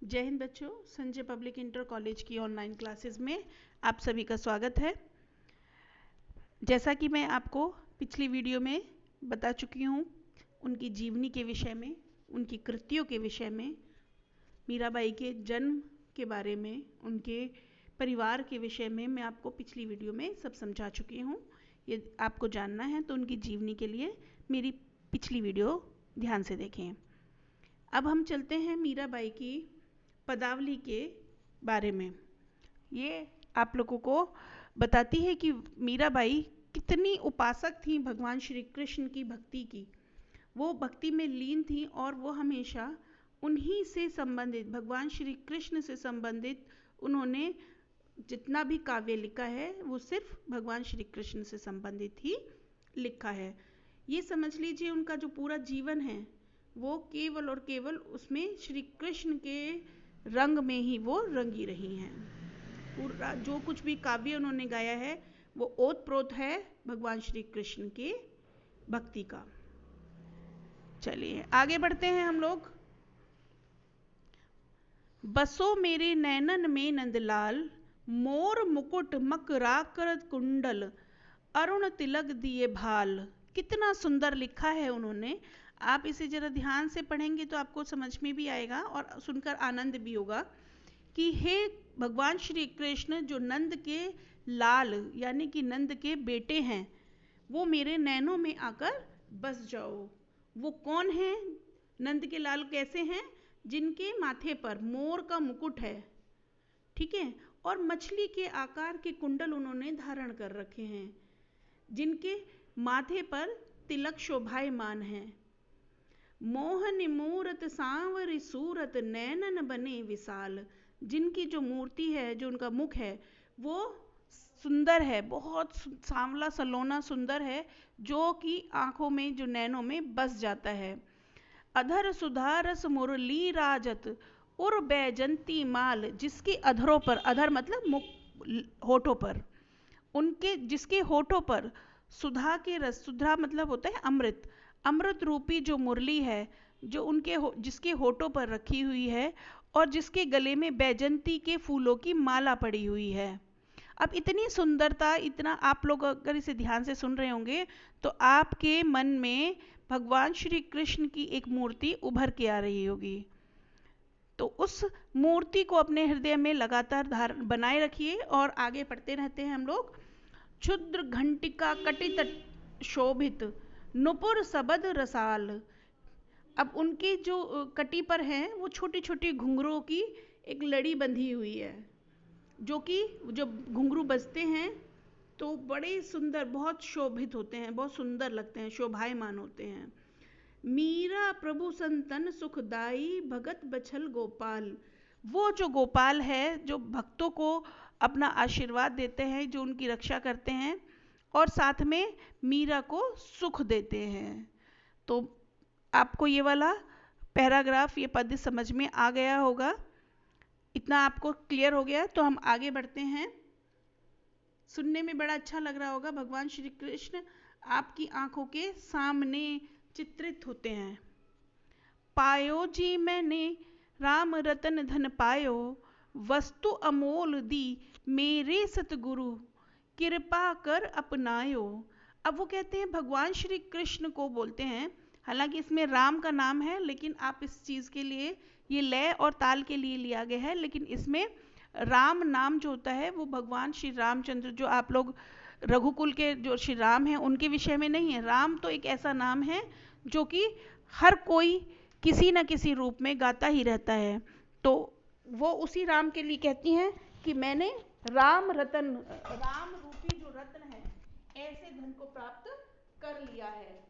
जय हिंद बच्चों, Sanjay public inter college की ऑनलाइन क्लासेस में आप सभी का स्वागत है। जैसा कि मैं आपको पिछली वीडियो में बता चुकी हूँ, उनकी जीवनी के विषय में, उनकी कृतियों के विषय में, मीराबाई के जन्म के बारे में, उनके परिवार के विषय में मैं आपको पिछली वीडियो में सब समझा चुकी हूँ। ये आपको जानना है तो उनकी जीवनी के लिए मेरी पिछली वीडियो ध्यान से देखें। अब हम चलते हैं मीराबाई की पदावली के बारे में। ये आप लोगों को बताती है कि मीराबाई कितनी उपासक थी भगवान श्री कृष्ण की भक्ति की। वो भक्ति में लीन थी और वो हमेशा उन्हीं से संबंधित, भगवान श्री कृष्ण से संबंधित उन्होंने जितना भी काव्य लिखा है वो सिर्फ भगवान श्री कृष्ण से संबंधित ही लिखा है। ये समझ लीजिए उनका जो पूरा जीवन है वो केवल और केवल उसमें श्री कृष्ण के रंग में ही वो रंगी रही हैं। पूरा जो कुछ भी काव्य उन्होंने गाया है वो ओत प्रोत है भगवान श्री कृष्ण के भक्ति का। चलिए आगे बढ़ते हैं हम लोग। बसो मेरे नैनन में नंदलाल, मोर मुकुट मकराकर कुंडल, अरुण तिलक दिए भाल। कितना सुंदर लिखा है उन्होंने। आप इसे जरा ध्यान से पढ़ेंगे तो आपको समझ में भी आएगा और सुनकर आनंद भी होगा कि हे भगवान श्री कृष्ण जो नंद के लाल यानी कि नंद के बेटे हैं, वो मेरे नैनों में आकर बस जाओ। वो कौन है? नंद के लाल कैसे हैं? जिनके माथे पर मोर का मुकुट है, ठीक है, और मछली के आकार के कुंडल उन्होंने धारण कर रखे हैं, जिनके माथे पर तिलक शोभायमान है। मोहन मूरत सांवरी सूरत, नैनन बने विशाल। जिनकी जो मूर्ति है, जो उनका मुख है, वो सुंदर है, बहुत सांवला सलोना सुंदर है, जो कि आंखों में, जो नैनों में बस जाता है। अधर सुधारस मुरली राजत, उर बैजंती माल। जिसके अधरों पर, अधर मतलब मुख, होठों पर, उनके जिसके होठों पर सुधा के रस, सुधा मतलब होता है अमृत, अमृत रूपी जो मुरली है, जो उनके जिसके होठों पर रखी हुई है, और जिसके गले में बैजंती के फूलों की माला पड़ी हुई है। अब इतनी सुंदरता, इतना आप लोग अगर इसे ध्यान से सुन रहे होंगे तो आपके मन में भगवान श्री कृष्ण की एक मूर्ति उभर के आ रही होगी। तो उस मूर्ति को अपने हृदय में लगातार बनाए रखिए और आगे पढ़ते रहते हैं हम लोग। क्षुद्र घंटिका कटित शोभित, नुपुर सबद रसाल। अब उनकी जो कटी पर है वो छोटी छोटी घुंघरों की एक लड़ी बंधी हुई है, जो कि जब घुंघरू बजते हैं तो बड़े सुंदर, बहुत शोभित होते हैं, बहुत सुंदर लगते हैं, शोभायमान होते हैं। मीरा प्रभु संतन सुखदाई, भगत बछल गोपाल। वो जो गोपाल है, जो भक्तों को अपना आशीर्वाद देते हैं, जो उनकी रक्षा करते हैं और साथ में मीरा को सुख देते हैं। तो आपको ये वाला पैराग्राफ, ये पद समझ में आ गया होगा। इतना आपको क्लियर हो गया तो हम आगे बढ़ते हैं। सुनने में बड़ा अच्छा लग रहा होगा। भगवान श्री कृष्ण आपकी आंखों के सामने चित्रित होते हैं। पायो जी मैंने राम रतन धन पायो, वस्तु अमोल दी मेरे सतगुरु, कृपा कर अपनायो। अब वो कहते हैं, भगवान श्री कृष्ण को बोलते हैं, हालांकि इसमें राम का नाम है लेकिन आप इस चीज़ के लिए, ये लय और ताल के लिए लिया गया है, लेकिन इसमें राम नाम जो होता है वो भगवान श्री रामचंद्र, जो आप लोग रघुकुल के जो श्री राम हैं उनके विषय में नहीं है। राम तो एक ऐसा नाम है जो कि हर कोई किसी न किसी रूप में गाता ही रहता है। तो वो उसी राम के लिए कहती हैं कि मैंने राम रतन, राम रूपी जो रत्न है, ऐसे धन को प्राप्त कर लिया है।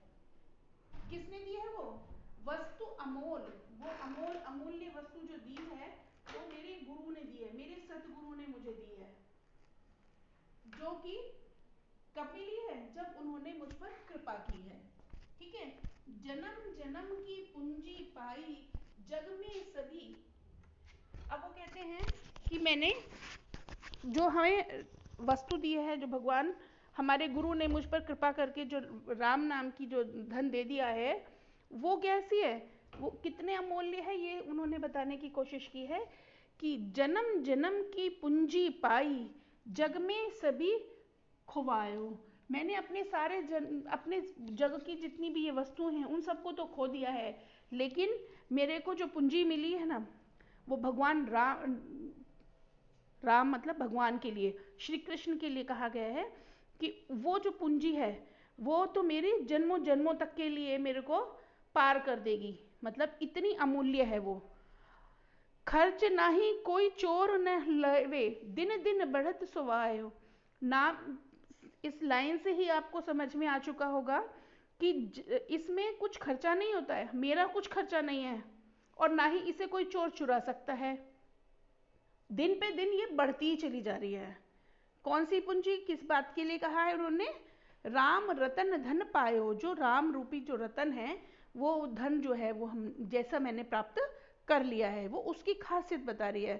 किसने दी है वो? वस्तु अमोल, वो अमोल अमूल्य वस्तु जो दी है वो मेरे गुरु ने दी है, मेरे सतगुरु ने मुझे दी है, जो कि कब मिली है? जब उन्होंने मुझ पर कृपा की है। ठीक है, जन्म जन्म की पूंजी पाई, जग में सभी। अब वो कहते हैं कि मैंने जो हमें वस्तु दी है, जो भगवान हमारे गुरु ने मुझ पर कृपा करके जो राम नाम की जो धन दे दिया है, वो कैसी है वो कितने अमूल्य है ये उन्होंने बताने की कोशिश की है कि जन्म जन्म की पूंजी पाई, जग में सभी खुवायो। मैंने अपने जग की जितनी भी ये वस्तुएं हैं उन सबको तो खो दिया है, लेकिन मेरे को जो पूंजी मिली है ना, वो भगवान राम, राम मतलब भगवान के लिए, श्री कृष्ण के लिए कहा गया है कि वो जो पूंजी है वो तो मेरी जन्मों जन्मों तक के लिए मेरे को पार कर देगी, मतलब इतनी अमूल्य है वो। खर्च नाही कोई चोर न लवे, दिन दिन बढ़त सुवायो। नाम, इस लाइन से ही आपको समझ में आ चुका होगा कि इसमें कुछ खर्चा नहीं होता है, मेरा कुछ खर्चा नहीं है और ना ही इसे कोई चोर चुरा सकता है। दिन पे दिन ये बढ़ती ही चली जा रही है। कौन सी पूंजी, किस बात के लिए कहा है उन्होंने? राम रतन धन पायो, जो राम रूपी जो रतन है वो धन जो है वो हम जैसा मैंने प्राप्त कर लिया है, वो उसकी खासियत बता रही है।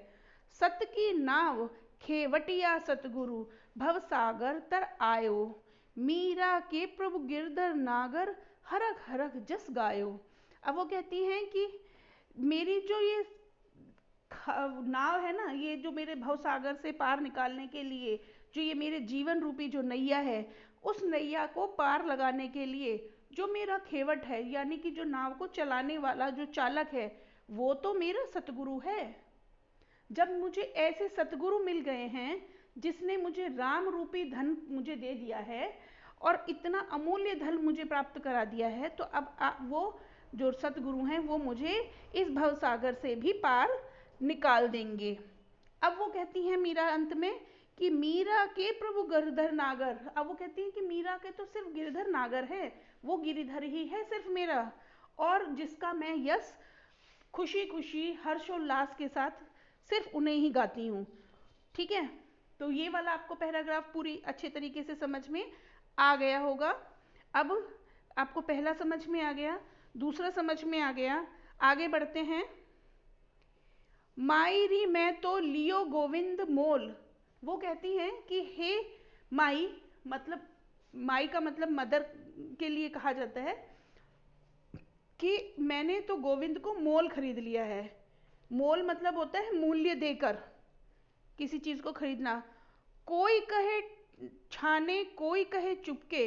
सत की नाव खेवटिया सतगुरु, भव सागर तर आयो। मीरा के प्रभु गिरधर नागर, हरख हरख जस गायो। अब वो कहती हैं कि मेरी जो ये नाव है ना, ये जो मेरे भव सागर से पार निकालने के लिए जो ये मेरे जीवन रूपी जो नैया है, उस नैया को पार लगाने के लिए जो मेरा खेवट है, यानी कि जो नाव को चलाने वाला जो चालक है, वो तो मेरा सतगुरु है। जब मुझे ऐसे सतगुरु मिल गए हैं जिसने मुझे राम रूपी धन मुझे दे दिया है और इतना अमूल्य धन मुझे प्राप्त करा दिया है, तो अब वो जो सतगुरु हैं वो मुझे इस भव सागर से भी पार निकाल देंगे। अब वो कहती हैं मीरा अंत में कि मीरा के प्रभु गिरधर नागर। अब वो कहती हैं कि मीरा के तो सिर्फ गिरधर नागर है, वो गिरिधर ही है सिर्फ मेरा, और जिसका मैं यश खुशी खुशी हर्षोल्लास के साथ सिर्फ उन्हें ही गाती हूँ। ठीक है, तो ये वाला आपको पैराग्राफ पूरी अच्छे तरीके से समझ में आ गया होगा। अब आपको पहला समझ में आ गया, दूसरा समझ में आ गया, आगे बढ़ते हैं। माई री मैं तो लियो गोविंद मोल। वो कहती हैं कि हे माई, मतलब माई का मतलब मदर के लिए कहा जाता है, कि मैंने तो गोविंद को मोल खरीद लिया है। मोल मतलब होता है मूल्य देकर किसी चीज को खरीदना। कोई कहे छाने कोई कहे चुपके,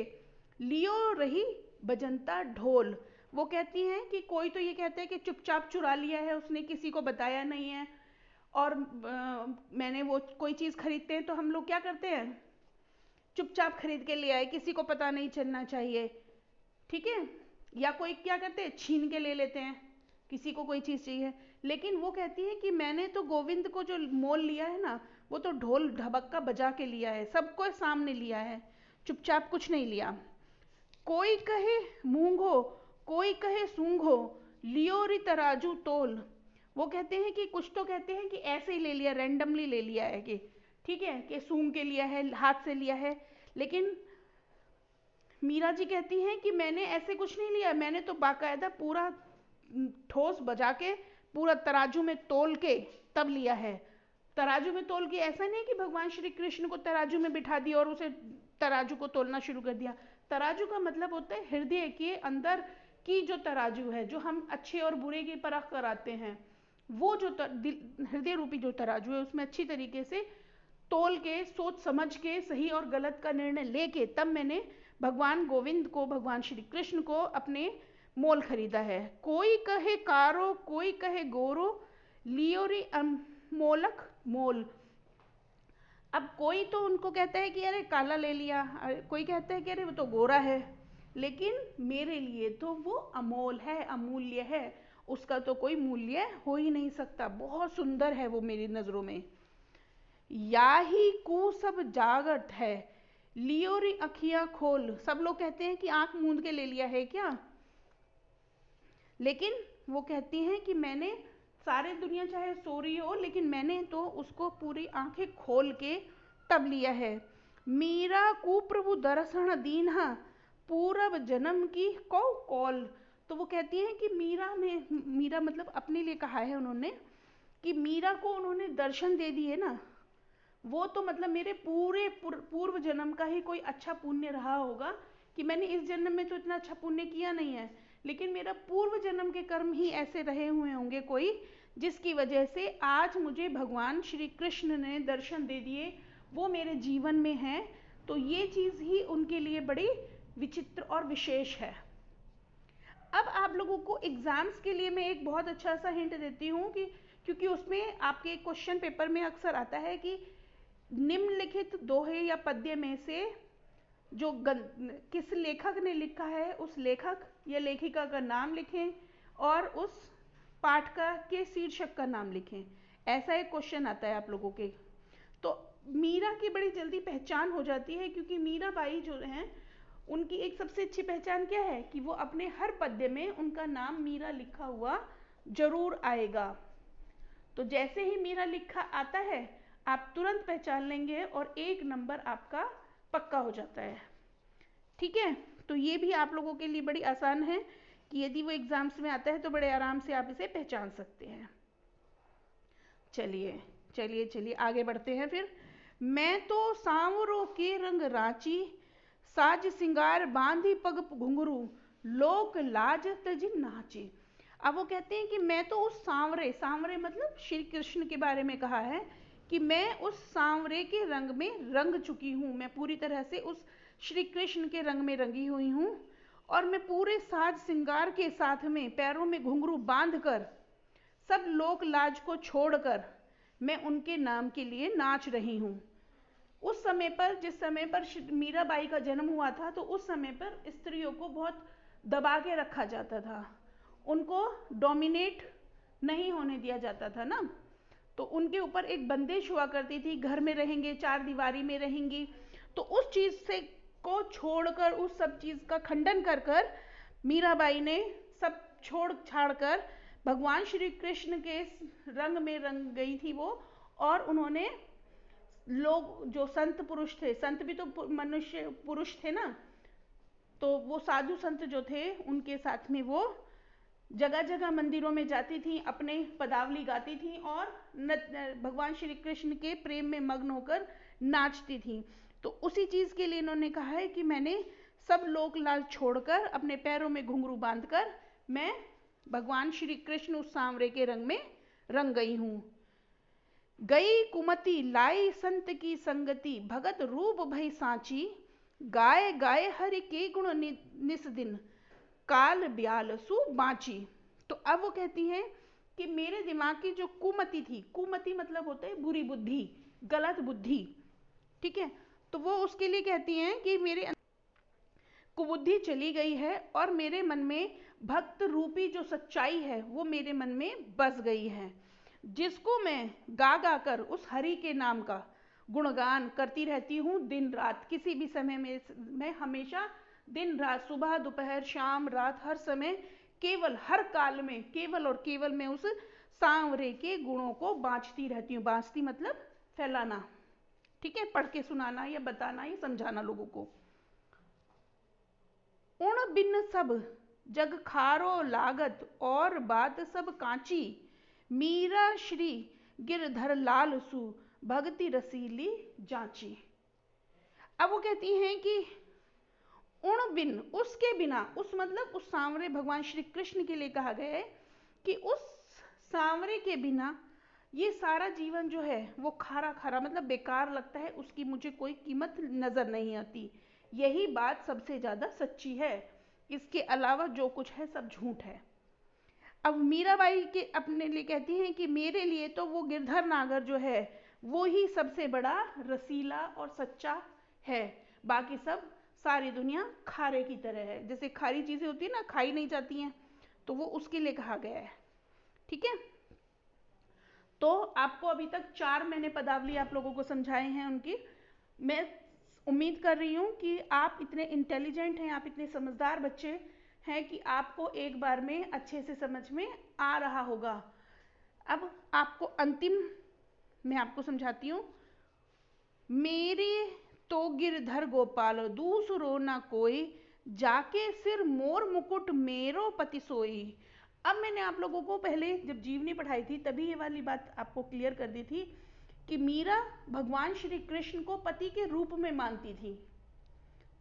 लियो रही बजंता ढोल। वो कहती हैं कि कोई तो ये कहते हैं कि चुपचाप चुरा लिया है उसने, किसी को बताया नहीं है। और मैंने वो कोई चीज खरीदते हैं तो हम लोग क्या करते हैं, चुपचाप खरीद के ले आए, किसी को पता नहीं चलना चाहिए। ठीक है, या कोई क्या करते हैं, छीन के ले लेते हैं, किसी को कोई चीज चाहिए। लेकिन वो कहती है कि मैंने तो गोविंद को जो मोल लिया है ना, वो तो ढोल ढबक्का बजा के लिया है, सबको सामने लिया है, चुपचाप कुछ नहीं लिया। कोई कहे मूंगो कोई कहे सूंघो, लियो री तराजू तोल। वो कहते हैं कि कुछ तो कहते हैं कि ऐसे ही ले लिया, रैंडमली ले लिया है, कि ठीक है कि सूंघ के लिया है, हाथ से लिया है। लेकिन मीरा जी कहती हैं कि मैंने ऐसे कुछ नहीं लिया, मैंने तो बाकायदा पूरा ठोस बजा के पूरा तराजू में तोल के तब लिया है। तराजू में तोल के ऐसा नहीं कि भगवान श्री कृष्ण को तराजू में बिठा दिया और उसे तराजू को तोलना शुरू कर दिया। तराजू का मतलब होता है हृदय के अंदर की जो तराजू है, जो हम अच्छे और बुरे की परख कराते हैं, वो जो हृदय रूपी जो तराजू है, उसमें अच्छी तरीके से तोल के सोच समझ के सही और गलत का निर्णय लेके तब मैंने भगवान गोविंद को, भगवान श्री कृष्ण को अपने मोल खरीदा है। कोई कहे कारो कोई कहे गोरो, लियोरी मोलक मोल। अब कोई तो उनको कहता है कि अरे काला ले लिया, कोई कहता है कि अरे वो तो गोरा है, लेकिन मेरे लिए तो वो अमोल है, अमूल्य है, उसका तो कोई मूल्य हो ही नहीं सकता, बहुत सुंदर है वो मेरी नजरों में। या ही कू सब जागट है, लियोरी अखियां खोल। सब लोग कहते हैं कि आंख मूंद के ले लिया है क्या, लेकिन वो कहती हैं कि मैंने, सारे दुनिया चाहे सो रही हो लेकिन मैंने तो उसको पूरी आंखें खोल के तब लिया है। मीरा कुप्रभु दर्शन दीन्हा, पूरब जन्म की कौ कौल। तो वो कहती हैं कि मीरा मतलब अपने लिए कहा है उन्होंने, कि मीरा को उन्होंने दर्शन दे दिए ना, वो तो मतलब मेरे पूरे पूर्व जन्म का ही कोई अच्छा पुण्य रहा होगा, कि मैंने इस जन्म में तो इतना अच्छा पुण्य किया नहीं है, लेकिन मेरा पूर्व जन्म के कर्म ही ऐसे रहे हुए होंगे कोई, जिसकी वजह से आज मुझे भगवान श्री कृष्ण ने दर्शन दे दिए, वो मेरे जीवन में हैं। तो ये चीज़ ही उनके लिए बड़ी विचित्र और विशेष है। अब आप लोगों को एग्जाम्स के लिए मैं एक बहुत अच्छा सा हिंट देती हूँ कि क्योंकि उसमें आपके क्वेश्चन पेपर में अक्सर आता है कि निम्नलिखित दोहे या पद्य में से जो किस लेखक ने लिखा है, उस लेखक या लेखिका का नाम लिखें और उस पाठ का के शीर्षक का नाम लिखें। ऐसा एक क्वेश्चन आता है आप लोगों के। तो मीरा की बड़ी जल्दी पहचान हो जाती है, क्योंकि मीराबाई जो हैं उनकी एक सबसे अच्छी पहचान क्या है कि वो अपने हर पद्य में उनका नाम मीरा लिखा हुआ जरूर आएगा। तो जैसे ही मीरा लिखा आता है आप तुरंत पहचान लेंगे और 1 नंबर आपका पक्का हो जाता है। ठीक है, तो ये भी आप लोगों के लिए बड़ी आसान है कि यदि वो एग्जाम्स में आता है तो बड़े आराम से आप इसे पहचान सकते हैं। चलिए चलिए चलिए आगे बढ़ते हैं फिर। मैं तो सांवरों के रंग रांची, साज सिंगार बांधी पग घुंघरू, लोक लाज तज नाची। अब वो कहते हैं कि मैं तो उस सांवरे, सांवरे मतलब श्री कृष्ण के बारे में कहा है कि मैं उस सांवरे के रंग में रंग चुकी हूँ, मैं पूरी तरह से उस श्री कृष्ण के रंग में रंगी हुई हूँ। और मैं पूरे साज सिंगार के साथ में पैरों में घुंघरू बांधकर, सब लोक लाज को छोड़कर मैं उनके नाम के लिए नाच रही हूँ। उस समय पर, जिस समय पर मीराबाई का जन्म हुआ था, तो उस समय पर स्त्रियों को बहुत दबा के रखा जाता था, उनको डोमिनेट नहीं होने दिया जाता था ना। तो उनके ऊपर एक बंदिश हुआ करती थी, घर में रहेंगे, 4 दीवारी में रहेंगी। तो उस चीज़ से को छोड़कर, उस सब चीज़ का खंडन कर कर मीराबाई ने सब छोड़ छाड़ कर भगवान श्री कृष्ण के रंग में रंग गई थी वो। और उन्होंने लोग जो संत पुरुष थे, संत भी तो मनुष्य पुरुष थे ना, तो वो साधु संत जो थे उनके साथ में वो जगह जगह मंदिरों में जाती थी, अपने पदावली गाती थी और भगवान श्री कृष्ण के प्रेम में मग्न होकर नाचती थी। तो उसी चीज़ के लिए इन्होंने कहा है कि मैंने सब लोक लाज छोड़कर अपने पैरों में घुंघरू बांधकर मैं भगवान श्री कृष्ण उस सांवरे के रंग में रंग गई हूँ। गई कुमति लाई संत की संगति, भगत रूप भई सांची, गाय गाय हरि के गुण निस दिन, काल ब्याल सु बाँची। तो अब वो कहती हैं कि मेरे दिमाग की जो कुमति थी, कुमति मतलब होता है बुरी बुद्धि, गलत बुद्धि, ठीक है, तो वो उसके लिए कहती हैं कि मेरे कुबुद्धि चली गई है और मेरे मन में भक्त रूपी जो सच्चाई है वो मेरे मन में बस गई है, जिसको मैं गा गा कर उस हरि के नाम का गुणगान करती रहती हूँ दिन रात। किसी भी समय में मैं हमेशा दिन रात, सुबह दोपहर शाम रात, हर समय, केवल हर काल में केवल और केवल मैं उस सांवरे के गुणों को बाँचती रहती हूँ। बाँचती मतलब फैलाना, ठीक है, पढ़ के सुनाना या बताना या समझाना लोगों को। उण बिन सब जग खारो लागत, और बात सब कांची, मीरा श्री गिरधर लाल सु भक्ति रसीली जांची। अब वो कहती हैं कि उण बिन, उसके बिना, उस मतलब उस सांवरे भगवान श्री कृष्ण के लिए कहा गया है कि उस सांवरे के बिना ये सारा जीवन जो है वो खारा खारा मतलब बेकार लगता है, उसकी मुझे कोई कीमत नजर नहीं आती। यही बात सबसे ज्यादा सच्ची है, इसके अलावा जो कुछ है सब झूठ है। अब मीराबाई के अपने लिए कहती हैं कि मेरे लिए तो वो गिरधर नागर जो है वो ही सबसे बड़ा रसीला और सच्चा है, बाकी सब सारी दुनिया खारे की तरह है। जैसे खारी चीजें होती है ना, खाई नहीं जाती हैं, तो वो उसके लिए कहा गया है। ठीक है, तो आपको अभी तक 4 मैंने पदावली आप लोगों को समझाए हैं उनकी। मैं उम्मीद कर रही हूँ कि आप इतने इंटेलिजेंट हैं, आप इतने समझदार बच्चे हैं कि आपको एक बार में अच्छे से समझ में आ रहा होगा। अब आपको अंतिम मैं आपको समझाती हूँ। मेरे तो गिरधर गोपाल दूसरो न कोई, जाके सिर मोर मुकुट मेरो पति सोई। अब मैंने आप लोगों को पहले जब जीवनी पढ़ाई थी तभी ये वाली बात आपको क्लियर कर दी थी कि मीरा भगवान श्री कृष्ण को पति के रूप में मानती थी।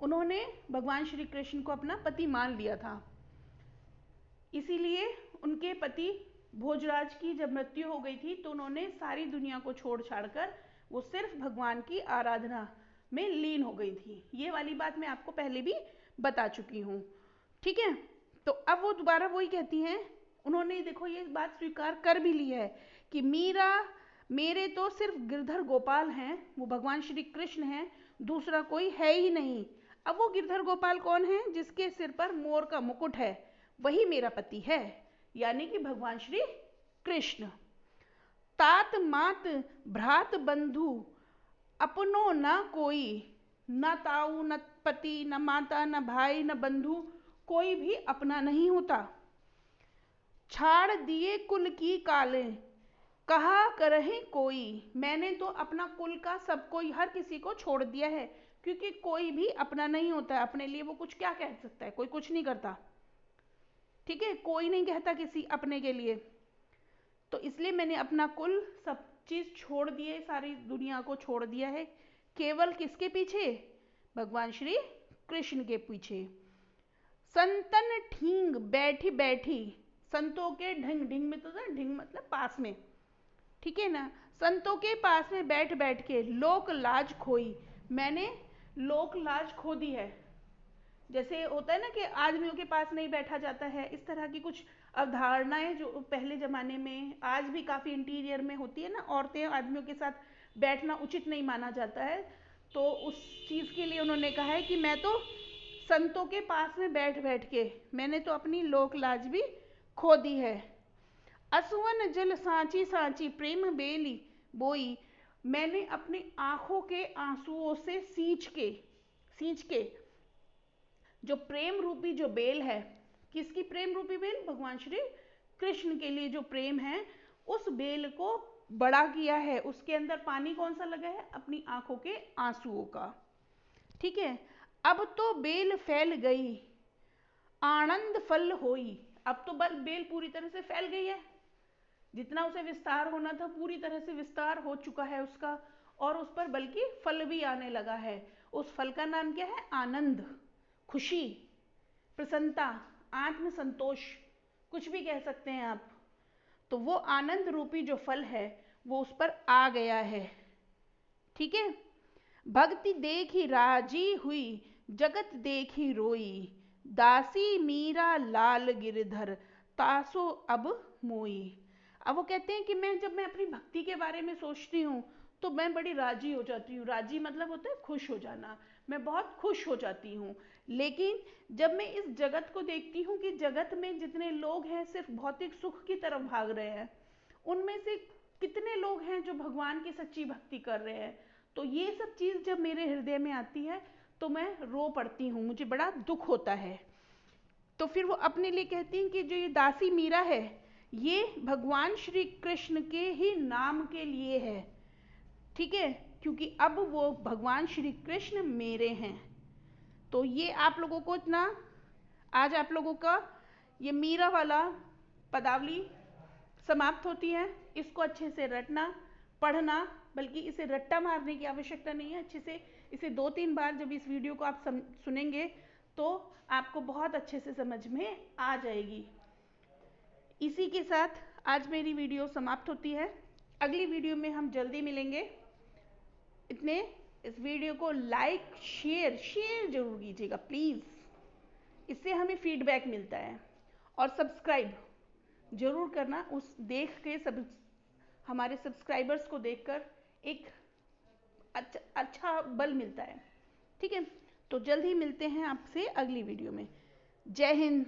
उन्होंने भगवान श्री कृष्ण को अपना पति मान लिया था। इसीलिए उनके पति भोजराज की जब मृत्यु हो गई थी तो उन्होंने सारी दुनिया को छोड़ छाड़ कर वो सिर्फ भगवान की आराधना में लीन हो गई थी। ये वाली बात मैं आपको पहले भी बता चुकी हूँ। ठीक है, तो अब वो दोबारा वही कहती हैं, उन्होंने देखो ये बात स्वीकार कर भी ली है कि मीरा मेरे तो सिर्फ गिरधर गोपाल हैं, वो भगवान श्री कृष्ण हैं, दूसरा कोई है ही नहीं। अब वो गिरधर गोपाल कौन है? जिसके सिर पर मोर का मुकुट है, वही मेरा पति है, यानी कि भगवान श्री कृष्ण। तात मात भ्रात बंधु अपनो न कोई, न ताऊ न पति न माता न भाई न बंधु, कोई भी अपना नहीं होता। छाड़ दिए कुल की काले, कहा करहे कोई, मैंने तो अपना कुल का सबको हर किसी को छोड़ दिया है, क्योंकि कोई भी अपना नहीं होता है। अपने लिए वो कुछ क्या कह सकता है? कोई कुछ नहीं करता। ठीक है, कोई नहीं कहता किसी अपने के लिए। तो इसलिए मैंने अपना कुल सब चीज छोड़ दिए, सारी दुनिया को छोड़ दिया है, केवल किसके पीछे? भगवान श्री कृष्ण के पीछे। संतन ठींग बैठी बैठी, संतों के ढिंग, ढिंग में तो ढिंग मतलब पास में, ठीक है ना, संतों के पास में बैठ बैठ के लोक लाज खोई, मैंने लोक लाज खो दी है। जैसे होता है ना कि आदमियों के पास नहीं बैठा जाता है, इस तरह की कुछ अवधारणाएं जो पहले ज़माने में, आज भी काफ़ी इंटीरियर में होती है ना, औरतें आदमियों के साथ बैठना उचित नहीं माना जाता है, तो उस चीज़ के लिए उन्होंने कहा है कि मैं तो संतों के पास में बैठ बैठ के मैंने तो अपनी लोक लाज भी खो दी है। असुवन जल सांची सांची प्रेम बेली बोई, मैंने अपनी आंखों के आंसुओं से सींच के जो प्रेम रूपी जो बेल है, किसकी प्रेम रूपी बेल? भगवान श्री कृष्ण के लिए जो प्रेम है, उस बेल को बड़ा किया है। उसके अंदर पानी कौन सा लगा है? अपनी आंखों के आंसुओं का। ठीक है, अब तो बेल फैल गई आनंद फल होई, अब तो बेल पूरी तरह से फैल गई है, जितना उसे विस्तार होना था पूरी तरह से विस्तार हो चुका है उसका, और उस पर बल्कि फल भी आने लगा है। उस फल का नाम क्या है? आनंद, खुशी, प्रसन्नता, आत्म संतोष, कुछ भी कह सकते हैं आप। तो वो आनंद रूपी जो फल है वो उस पर आ गया है। ठीक है, भक्ति देखी राजी हुई, जगत देखी रोई, दासी मीरा लाल गिरधर, तासो अब मोई। अब वो कहते हैं कि जब मैं अपनी भक्ति के बारे में सोचती हूँ तो मैं बड़ी राजी हो जाती हूँ। राजी मतलब होता है खुश हो जाना, मैं बहुत खुश हो जाती हूँ। लेकिन जब मैं इस जगत को देखती हूँ कि जगत में जितने लोग हैं सिर्फ भौतिक सुख की तरफ भाग रहे हैं, उनमें से कितने लोग हैं जो भगवान की सच्ची भक्ति कर रहे हैं, तो ये सब चीज़ जब मेरे हृदय में आती है तो मैं रो पड़ती हूँ, मुझे बड़ा दुख होता है। तो फिर वो अपने लिए कहती हैं कि जो ये दासी मीरा है ये भगवान श्री कृष्ण के ही नाम के लिए है। ठीक है, क्योंकि अब वो भगवान श्री कृष्ण मेरे हैं। तो ये आप लोगों को इतना, आज आप लोगों का ये मीरा वाला पदावली समाप्त होती है। इसको अच्छे से रटना, पढ़ना, बल्कि इसे रट्टा मारने की आवश्यकता नहीं है, अच्छे से इसे 2-3 बार जब इस वीडियो को आप सुनेंगे तो आपको बहुत अच्छे से समझ में आ जाएगी। इसी के साथ आज मेरी वीडियो समाप्त होती है। अगली वीडियो में हम जल्दी मिलेंगे। इतने इस वीडियो को लाइक शेयर जरूर कीजिएगा प्लीज़, इससे हमें फीडबैक मिलता है। और सब्सक्राइब जरूर करना, उस देख के सब हमारे सब्सक्राइबर्स को देखकर एक अच्छा बल मिलता है। ठीक है, तो जल्द ही मिलते हैं आपसे अगली वीडियो में। जय हिंद।